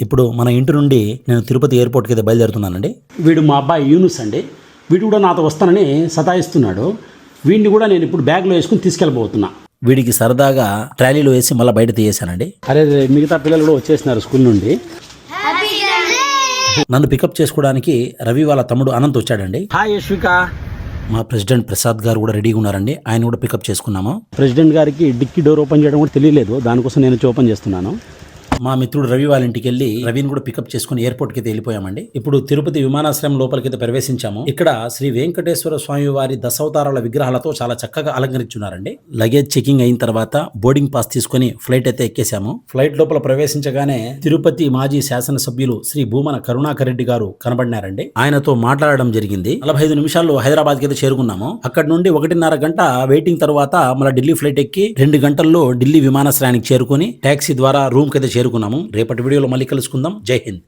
ఇప్పుడు మన ఇంటి నుండి నేను తిరుపతి ఎయిర్పోర్ట్కి అయితే బయలుదేరుతున్నానండి. వీడు మా అబ్బాయి యూనుస్ అండి. వీడు కూడా నాతో వస్తానని సతాయిస్తున్నాడు. వీడిని కూడా నేను ఇప్పుడు బ్యాగ్లో వేసుకుని తీసుకెళ్ళబోతున్నా. వీడికి సరదాగా ట్రాలీలో వేసి మళ్ళీ బయట తీయేశానండి. అరే మిగతా పిల్లలు కూడా వచ్చేసినారు స్కూల్ నుండి. నన్ను పికప్ చేసుకోవడానికి రవి వాళ్ళ తమ్ముడు అనంత్ వచ్చాడండి. హాయ్ యశ్విక. మా ప్రెసిడెంట్ ప్రసాద్ గారు కూడా రెడీగా ఉన్నారండి. ఆయన కూడా పికప్ చేసుకున్నాము. ప్రెసిడెంట్ గారికి డిక్కీ డోర్ ఓపెన్ చేయడం కూడా తెలియలేదు. దానికోసం నేను ఓపెన్ చేస్తున్నాను. మా మిత్రుడు రవి వాళ్ళ ఇంటికి వెళ్ళి రవిని కూడా పికప్ చేసుకుని ఎయిర్పోర్ట్ కి అయితే వెళ్ళిపోయామండి. ఇప్పుడు తిరుపతి విమానాశ్రయం లోపలికి అయితే ప్రవేశించాము. ఇక్కడ శ్రీ వెంకటేశ్వర స్వామి వారి దశావతారాల విగ్రహాలతో చాలా చక్కగా అలంకరించున్నారండి. లగేజ్ చెకింగ్ అయిన తర్వాత బోర్డింగ్ పాస్ తీసుకుని ఫ్లైట్ అయితే ఎక్కేసాము. ఫ్లైట్ లోపల ప్రవేశించగానే తిరుపతి మాజీ శాసనసభ్యులు శ్రీ భూమన కరుణాకర్ రెడ్డి గారు కనబడినారండి. ఆయనతో మాట్లాడడం జరిగింది. 45 నిమిషాల్లో హైదరాబాద్ కి అయితే చేరుకున్నాము. అక్కడ నుండి 1.5 గంట వెయిటింగ్ తర్వాత మళ్ళీ ఢిల్లీ ఫ్లైట్ ఎక్కి 2 గంటల్లో ఢిల్లీ విమానాశ్రయానికి చేరుకుని టాక్సీ ద్వారా రూమ్ కి అయితే చేరుకున్నాము. రేపటి వీడియోలో మళ్ళీ కలుసుకుందాం. జై హింద్.